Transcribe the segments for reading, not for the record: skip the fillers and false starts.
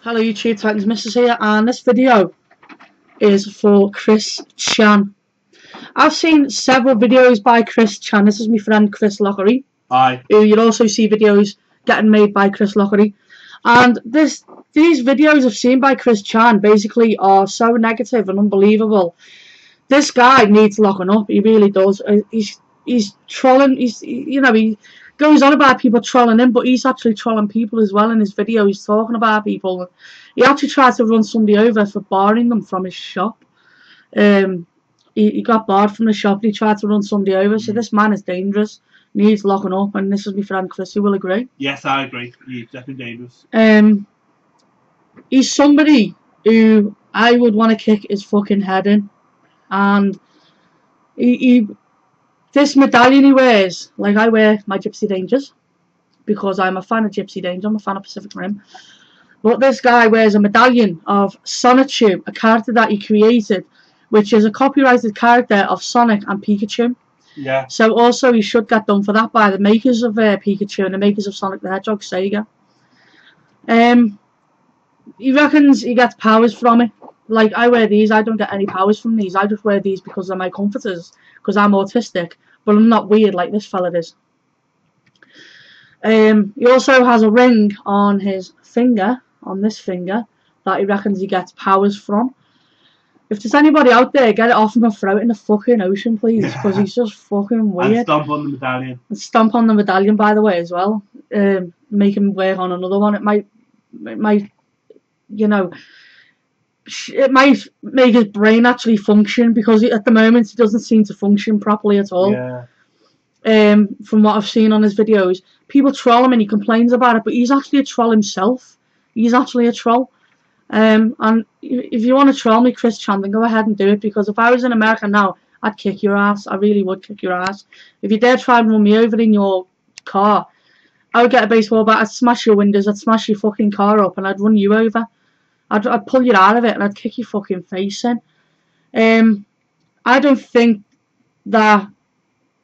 Hello YouTube, Titans Mrs. here, and this video is for Chris Chan. I've seen several videos by Chris Chan. This is my friend Chris Lockery. Hi. Who you'll also see videos getting made by Chris Lockery. And these videos I've seen by Chris Chan basically are so negative and unbelievable. This guy needs locking up. He really does. He's trolling. He goes on about people trolling him, but he's actually trolling people as well in his video. He's talking about people. He actually tried to run somebody over for barring them from his shop. He got barred from the shop and he tried to run somebody over. So this man is dangerous. Needs locking up, and this is my friend Chris, who will agree. Yes, I agree. He's definitely dangerous. He's somebody who I would want to kick his fucking head in. And this medallion he wears, like I wear my Gypsy Dangers, because I'm a fan of Gypsy Danger, I'm a fan of Pacific Rim. But this guy wears a medallion of Sonichu, a character that he created, which is a copyrighted character of Sonic and Pikachu. Yeah. So also he should get done for that by the makers of Pikachu and the makers of Sonic the Hedgehog, Sega. He reckons he gets powers from it. Like, I wear these, I don't get any powers from these. I just wear these because they're my comforters, because I'm autistic, but I'm not weird like this fella is. He also has a ring on his finger, on this finger, that he reckons he gets powers from. If there's anybody out there, get it off him and throw it in the fucking ocean, please, because he's just fucking weird. And stomp on the medallion. And stomp on the medallion, by the way, as well. Make him work on another one. It might, you know, it might make his brain actually function, because at the moment he doesn't seem to function properly at all. Yeah. From what I've seen on his videos, people troll him and he complains about it, but he's actually a troll himself. He's actually a troll. And if you want to troll me, Chris Chan, then go ahead and do it, because if I was in America now, I'd kick your ass. I really would kick your ass. If you dare try and run me over in your car, I would get a baseball bat, I'd smash your windows, I'd smash your fucking car up, and I'd run you over. I'd pull you out of it and I'd kick your fucking face in. I don't think that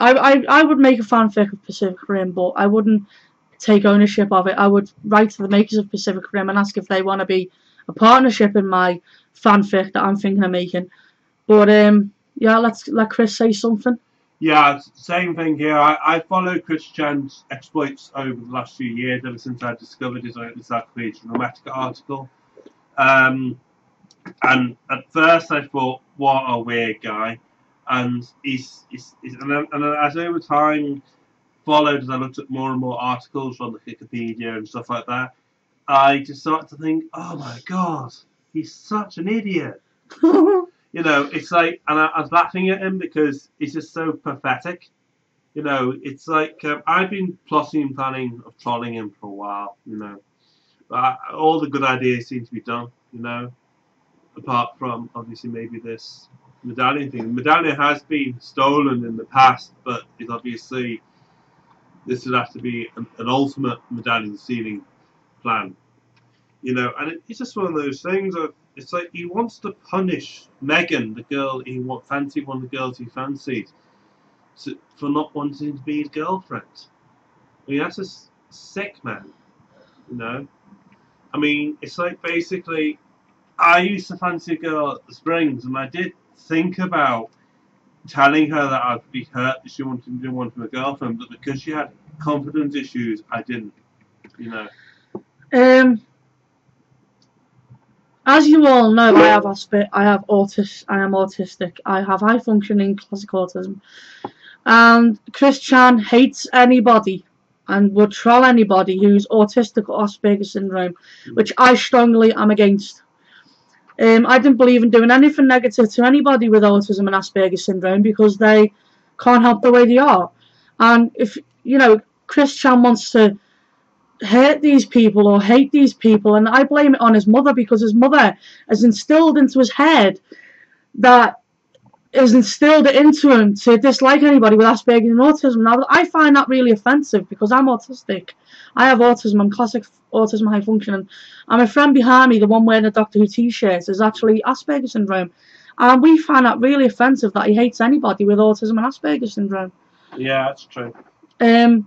I would make a fanfic of Pacific Rim, but I wouldn't take ownership of it. I would write to the makers of Pacific Rim and ask if they want to be a partnership in my fanfic that I'm thinking of making. But yeah, let Chris say something. Yeah, same thing here. I followed Chris Chan's exploits over the last few years, ever since I discovered his Creation Chromatica article. And at first I thought, what a weird guy. And and as over time followed, as I looked at more and more articles from the Wikipedia and stuff like that, I just started to think, oh my god, he's such an idiot. You know, it's like, and I was laughing at him because he's just so pathetic. You know, it's like, I've been plotting and planning of trolling him for a while, you know. But all the good ideas seem to be done, you know, apart from, obviously, maybe this medallion thing. The medallion has been stolen in the past, but it's obviously, this would have to be an ultimate medallion stealing plan. You know, and it's just one of those things of, it's like he wants to punish Megan, the girl one of the girls he fancied, for not wanting to be his girlfriend. I mean, that's just sick, man. You know? I mean, it's like, basically, I used to fancy a girl at the Springs, and I did think about telling her that I'd be hurt if she didn't want to be a girlfriend, but because she had confidence issues, I didn't. You know? As you all know, I am autistic. I have high functioning classic autism. And Chris Chan hates anybody and would troll anybody who's autistic or Asperger's syndrome, which I strongly am against. I didn't believe in doing anything negative to anybody with autism and Asperger's syndrome, because they can't help the way they are. And if, you know, Chris Chan wants to hurt these people or hate these people, and I blame it on his mother, because his mother has instilled into his head that has instilled it into him to dislike anybody with Asperger's and autism. Now, I find that really offensive, because I'm autistic. I have autism. I'm classic autism high functioning. And my friend behind me, the one wearing a Doctor Who t-shirt, is actually Asperger's syndrome. And we find that really offensive that he hates anybody with autism and Asperger's syndrome. Yeah, that's true. And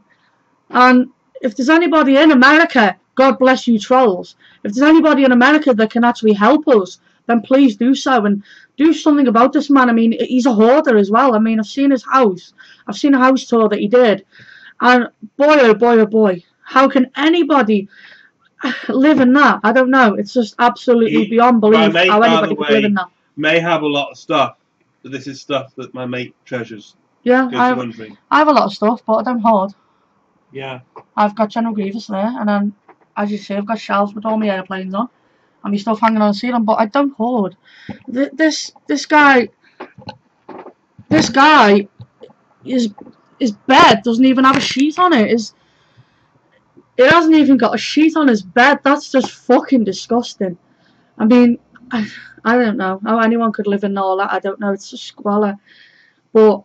if there's anybody in America, God bless you trolls. If there's anybody in America that can actually help us, then please do so and do something about this man. I mean, he's a hoarder as well. I mean, I've seen his house. I've seen a house tour that he did. And boy, oh boy, oh boy, how can anybody live in that? I don't know. It's just absolutely beyond belief how anybody could live in that. May have a lot of stuff, but this is stuff that my mate treasures. Yeah, I have a lot of stuff, but I don't hoard. Yeah. I've got General Grievous there, and then, as you say, I've got shelves with all my airplanes on, and my stuff hanging on the ceiling, but I don't hoard. This guy, his bed doesn't even have a sheet on it. It hasn't even got a sheet on his bed. That's just fucking disgusting. I mean, I don't know how anyone could live in all that. I don't know. It's just squalor. But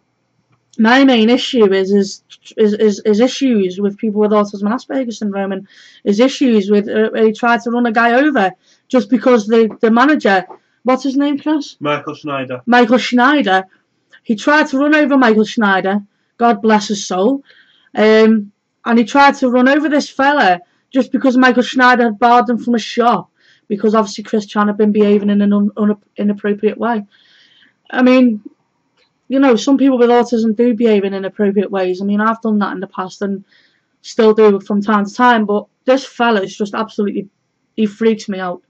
my main issue is issues with people with autism and Asperger's syndrome, and his issues with he tried to run a guy over just because the manager, what's his name, Chris? Michael Schneider. Michael Schneider. He tried to run over Michael Schneider. God bless his soul. And he tried to run over this fella just because Michael Schneider had barred him from a shop because obviously Chris Chan had been behaving in an inappropriate way. I mean, you know, some people with autism do behave in inappropriate ways. I mean, I've done that in the past and still do from time to time, but this fella is just absolutely, he freaks me out.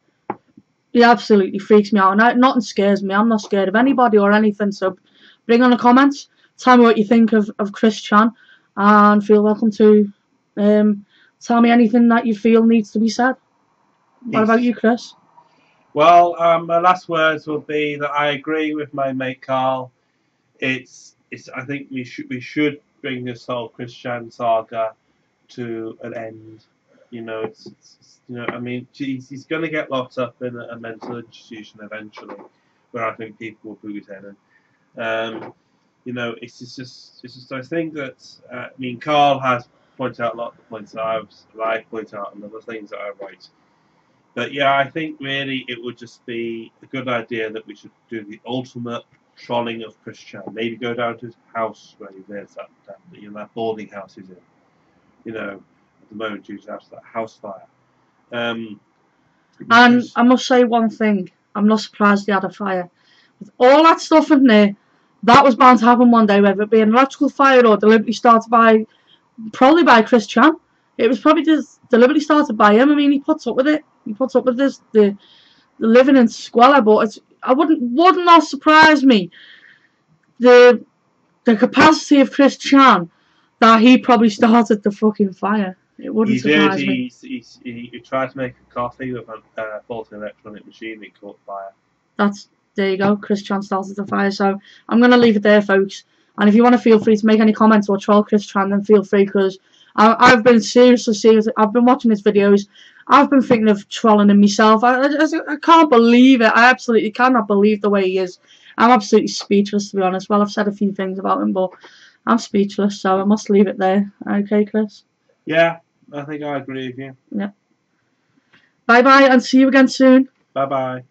He absolutely freaks me out, and nothing scares me. I'm not scared of anybody or anything, so bring on the comments, tell me what you think of Chris Chan, and feel welcome to tell me anything that you feel needs to be said. What about you, Chris? Well, my last words will be that I agree with my mate Carl. I think we should bring this whole Chris Chan saga to an end. You know, I mean, he's going to get locked up in a mental institution eventually, where I think people will boot him. And you know, it's just I think that I mean, Carl has pointed out a lot of the points that I point out and other things that I write. But yeah, I think really it would just be a good idea that we should do the ultimate trolling of Chris Chan. Maybe go down to his house where he lives, that boarding house he's in. You know, at the moment due to that house fire. And I must say one thing. I'm not surprised he had a fire. With all that stuff in there, that was bound to happen one day, whether it be an electrical fire or deliberately started probably by Chris Chan. It was probably just deliberately started by him. I mean, he puts up with it. He puts up with this, the living in squalor, but would not surprise me the capacity of Chris Chan that he probably started the fucking fire. It wouldn't surprise me. He tried to make a coffee with a faulty electronic machine that caught fire. There you go. Chris Chan started the fire. So I'm going to leave it there, folks. And if you want to feel free to make any comments or troll Chris Chan, then feel free, because I've been seriously. I've been watching his videos. I've been thinking of trolling him myself. I can't believe it. I absolutely cannot believe the way he is. I'm absolutely speechless, to be honest. Well, I've said a few things about him, but I'm speechless, so I must leave it there. Okay, Chris? Yeah, I think I agree with you. Yeah. Bye-bye, and see you again soon. Bye-bye.